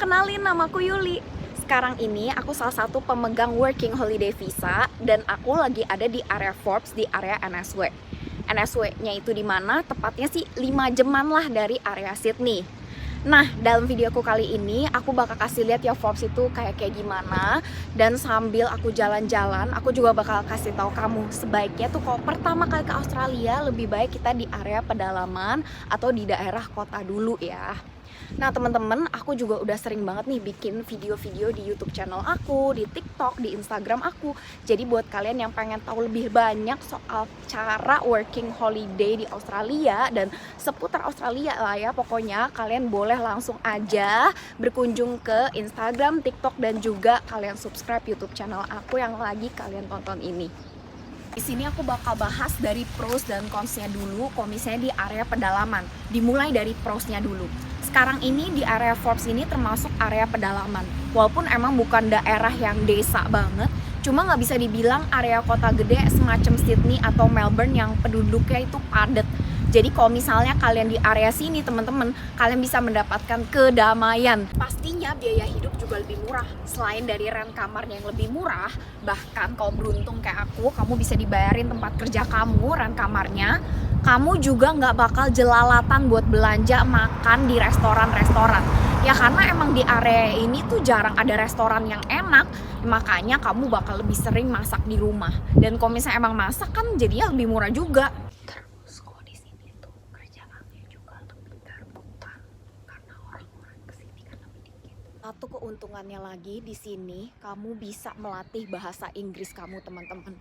kenalin, namaku Yuli. Sekarang ini aku salah satu pemegang working holiday visa dan aku lagi ada di area Forbes di area NSW. NSW-nya itu di mana? Tepatnya sih 5 jaman lah dari area Sydney. Nah, dalam videoku kali ini aku bakal kasih lihat ya Forbes itu kayak gimana, dan sambil aku jalan-jalan aku juga bakal kasih tahu kamu sebaiknya tuh kalau pertama kali ke Australia lebih baik kita di area pedalaman atau di daerah kota dulu ya. Nah teman-teman, aku juga udah sering banget nih bikin video-video di YouTube channel aku, di TikTok, di Instagram aku. Jadi buat kalian yang pengen tahu lebih banyak soal cara working holiday di Australia dan seputar Australia lah ya, pokoknya kalian boleh langsung aja berkunjung ke Instagram, TikTok, dan juga kalian subscribe YouTube channel aku yang lagi kalian tonton ini. Di sini aku bakal bahas dari pros dan consnya dulu kalau misalnya di area pedalaman. Dimulai dari prosnya dulu. Sekarang ini di area Forbes ini termasuk area pedalaman. Walaupun emang bukan daerah yang desa banget, cuma nggak bisa dibilang area kota gede semacam Sydney atau Melbourne yang penduduknya itu padat. Jadi kalau misalnya kalian di area sini teman-teman, kalian bisa mendapatkan kedamaian. Pastinya biaya hidup juga lebih murah. Selain dari rent kamarnya yang lebih murah, bahkan kalau beruntung kayak aku, kamu bisa dibayarin tempat kerja kamu, rent kamarnya. Kamu juga nggak bakal jelalatan buat belanja makan di restoran-restoran. Ya karena emang di area ini tuh jarang ada restoran yang enak, makanya kamu bakal lebih sering masak di rumah. Dan kalau misalnya emang masak kan jadinya lebih murah juga. Terus kok di sini tuh kerjaannya juga lebih terbuka karena orang-orang kesini kan lebih dikit. Satu keuntungannya lagi di sini, kamu bisa melatih bahasa Inggris kamu teman-teman.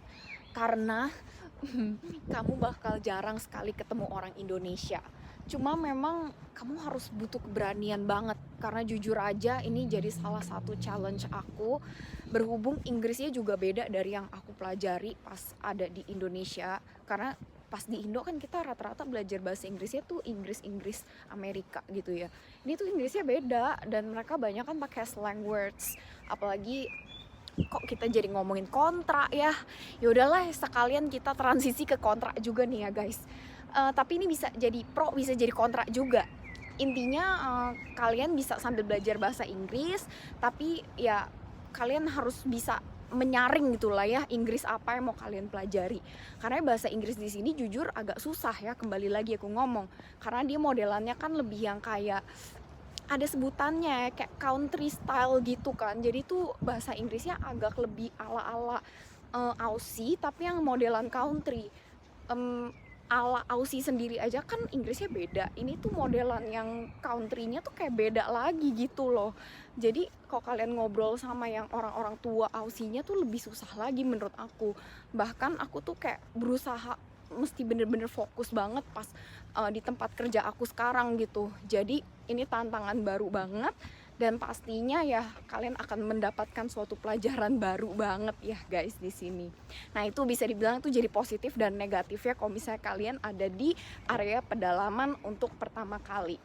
Karena kamu bakal jarang sekali ketemu orang Indonesia. Cuma memang kamu harus butuh keberanian banget. Karena jujur aja ini jadi salah satu challenge aku. Berhubung Inggrisnya juga beda dari yang aku pelajari pas ada di Indonesia. Karena pas di Indo kan kita rata-rata belajar bahasa Inggrisnya tuh Inggris Amerika gitu ya. Ini tuh Inggrisnya beda dan mereka banyak kan pakai slang words. Apalagi kok kita jadi ngomongin kontrak ya. Ya udahlah, sekalian kita transisi ke kontrak juga nih ya guys. Tapi ini bisa jadi pro, bisa jadi kontrak juga. Intinya kalian bisa sambil belajar bahasa Inggris, tapi ya kalian harus bisa menyaring gitulah ya Inggris apa yang mau kalian pelajari. Karena bahasa Inggris di sini jujur agak susah ya, kembali lagi aku ngomong. Karena dia modelannya kan lebih yang kayak ada sebutannya kayak country style gitu kan. Jadi tuh bahasa Inggrisnya agak lebih ala-ala Aussie tapi yang modelan country. Ala Aussie sendiri aja kan Inggrisnya beda. Ini tuh modelan yang country-nya tuh kayak beda lagi gitu loh. Jadi kalau kalian ngobrol sama yang orang-orang tua Aussie-nya tuh lebih susah lagi menurut aku. Bahkan aku tuh kayak berusaha mesti bener-bener fokus banget pas di tempat kerja aku sekarang gitu. Jadi ini tantangan baru banget dan pastinya ya kalian akan mendapatkan suatu pelajaran baru banget ya guys di sini. Nah itu bisa dibilang tuh jadi positif dan negatif ya kalau misalnya kalian ada di area pedalaman untuk pertama kali.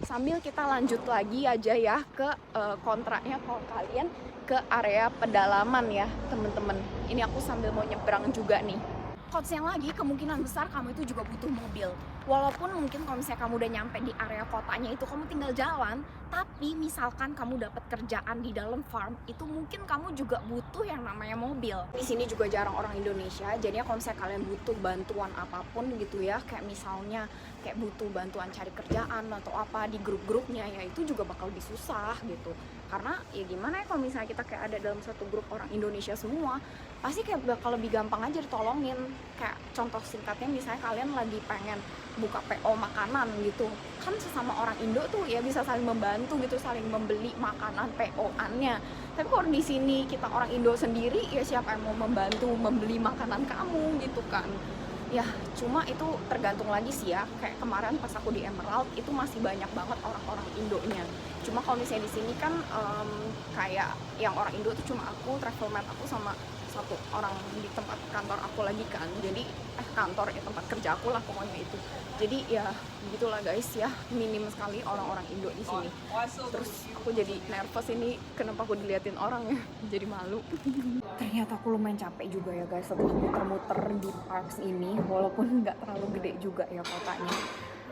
Sambil kita lanjut lagi aja ya ke kontraknya kalau kalian ke area pedalaman ya temen-temen. Ini aku sambil mau nyebrang juga nih. Konsepnya lagi, kemungkinan besar kamu itu juga butuh mobil. Walaupun mungkin kalau misalnya kamu udah nyampe di area kotanya itu kamu tinggal jalan, tapi misalkan kamu dapat kerjaan di dalam farm, itu mungkin kamu juga butuh yang namanya mobil. Di sini juga jarang orang Indonesia, jadi kalau misalnya kalian butuh bantuan apapun gitu ya, kayak misalnya kayak butuh bantuan cari kerjaan atau apa di grup-grupnya, ya itu juga bakal lebih susah gitu. Karena ya gimana ya kalau misalnya kita kayak ada dalam satu grup orang Indonesia semua, pasti kayak bakal lebih gampang aja ditolongin. Kayak contoh singkatnya misalnya kalian lagi pengen buka PO makanan gitu kan, sesama orang Indo tuh ya bisa saling membantu gitu, saling membeli makanan PO-annya. Tapi kalau di sini kita orang Indo sendiri, ya siapa yang mau membantu membeli makanan kamu gitu kan. Ya cuma itu tergantung lagi sih ya. Kayak kemarin pas aku di Emerald itu masih banyak banget orang-orang Indonya. Cuma kalau misalnya di sini kan kayak yang orang Indo tuh cuma aku, travel mate aku sama satu orang di tempat kantor aku lagi kan. Jadi kantor ya tempat kerja aku lah pokoknya itu. Jadi ya begitulah guys ya, minim sekali orang-orang Indo di sini. Terus aku jadi nervous ini kenapa aku diliatin orang ya, jadi malu. Ternyata aku lumayan capek juga ya guys setelah muter-muter di parks ini, walaupun nggak terlalu gede juga ya kotanya.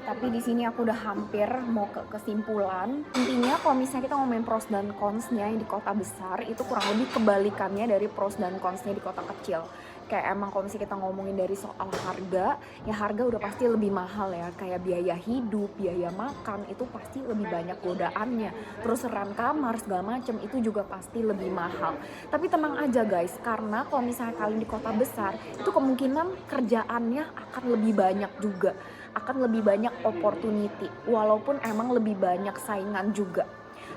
Tapi di sini aku udah hampir mau ke kesimpulan. Intinya kalau misalnya kita ngomongin pros dan cons-nya yang di kota besar, itu kurang lebih kebalikannya dari pros dan cons-nya di kota kecil. Kayak emang kalau misalnya kita ngomongin dari soal harga, ya harga udah pasti lebih mahal ya. Kayak biaya hidup, biaya makan, itu pasti lebih banyak godaannya. Terus rent kamar, segala macem, itu juga pasti lebih mahal. Tapi tenang aja guys, karena kalau misalnya kalian di kota besar, itu kemungkinan kerjaannya akan lebih banyak juga, akan lebih banyak opportunity, walaupun emang lebih banyak saingan juga.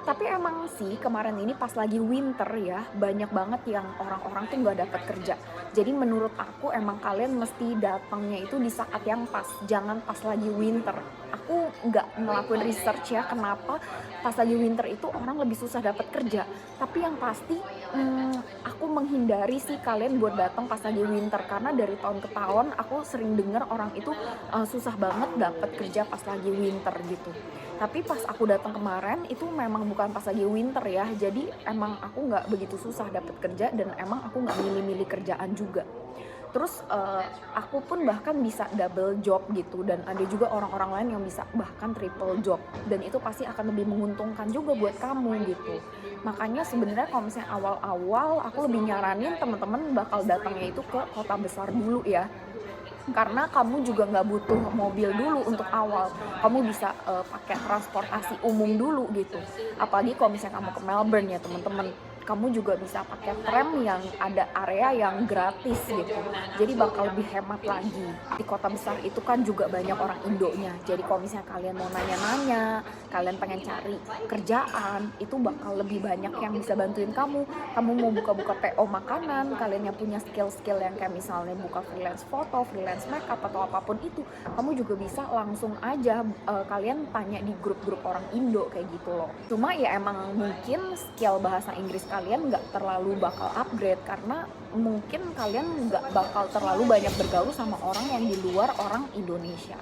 Tapi emang sih kemarin ini pas lagi winter ya, banyak banget yang orang-orang tuh nggak dapat kerja. Jadi menurut aku emang kalian mesti datangnya itu di saat yang pas, jangan pas lagi winter. Aku nggak ngelakuin research ya kenapa pas lagi winter itu orang lebih susah dapat kerja. Tapi yang pasti aku menghindari sih kalian buat datang pas lagi winter, karena dari tahun ke tahun aku sering dengar orang itu susah banget dapat kerja pas lagi winter gitu. Tapi pas aku datang kemarin itu memang bukan pas lagi winter ya, jadi emang aku nggak begitu susah dapat kerja dan emang aku nggak milih-milih kerjaan juga. Terus aku pun bahkan bisa double job gitu, dan ada juga orang-orang lain yang bisa bahkan triple job, dan itu pasti akan lebih menguntungkan juga buat kamu gitu. Makanya sebenarnya kalau misalnya awal-awal aku lebih nyaranin teman-teman bakal datangnya itu ke kota besar dulu ya, karena kamu juga nggak butuh mobil dulu untuk awal, kamu bisa pakai transportasi umum dulu gitu. Apalagi kalau misalnya kamu ke Melbourne ya teman-teman, kamu juga bisa pakai tram yang ada area yang gratis gitu, jadi bakal lebih hemat lagi. Di kota besar itu kan juga banyak orang Indonya, jadi kalau misalnya kalian mau nanya-nanya, kalian pengen cari kerjaan, itu bakal lebih banyak yang bisa bantuin kamu. Kamu mau buka-buka PO makanan, kalian yang punya skill-skill yang kayak misalnya buka freelance foto, freelance makeup atau apapun itu, kamu juga bisa langsung aja kalian tanya di grup-grup orang Indo kayak gitu loh. Cuma ya emang mungkin skill bahasa Inggris kalian nggak terlalu bakal upgrade, karena mungkin kalian nggak bakal terlalu banyak bergaul sama orang yang di luar orang Indonesia.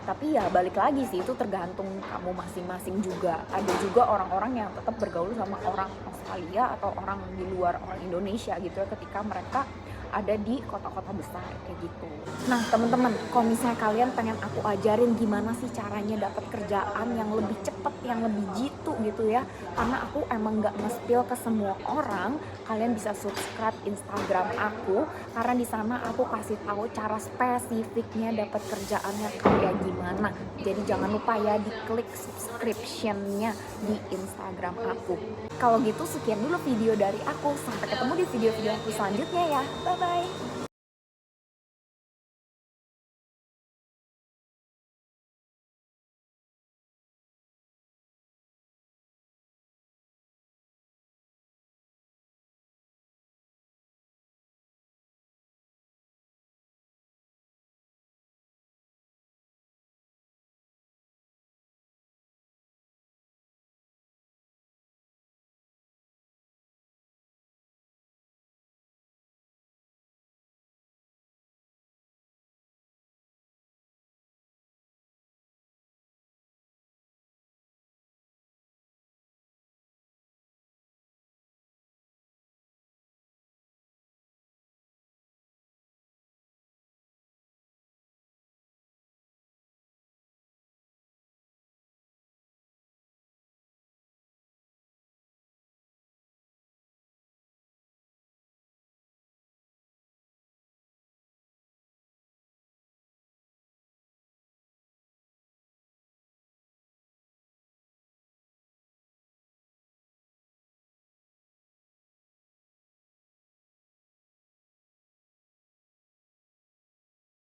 Tapi ya balik lagi sih, itu tergantung kamu masing-masing juga. Ada juga orang-orang yang tetap bergaul sama orang Australia atau orang di luar orang Indonesia gitu ya, ketika mereka ada di kota-kota besar kayak gitu. Nah teman-teman, kalau misalnya kalian pengen aku ajarin gimana sih caranya dapat kerjaan yang lebih cepet, yang lebih jitu gitu ya, karena aku emang nggak nge-spill ke semua orang, kalian bisa subscribe Instagram aku, karena di sana aku kasih tahu cara spesifiknya dapat kerjaannya kayak gimana. Jadi jangan lupa ya diklik subscription-nya di Instagram aku. Kalau gitu sekian dulu video dari aku, sampai ketemu di video-video aku selanjutnya ya. Bye bye.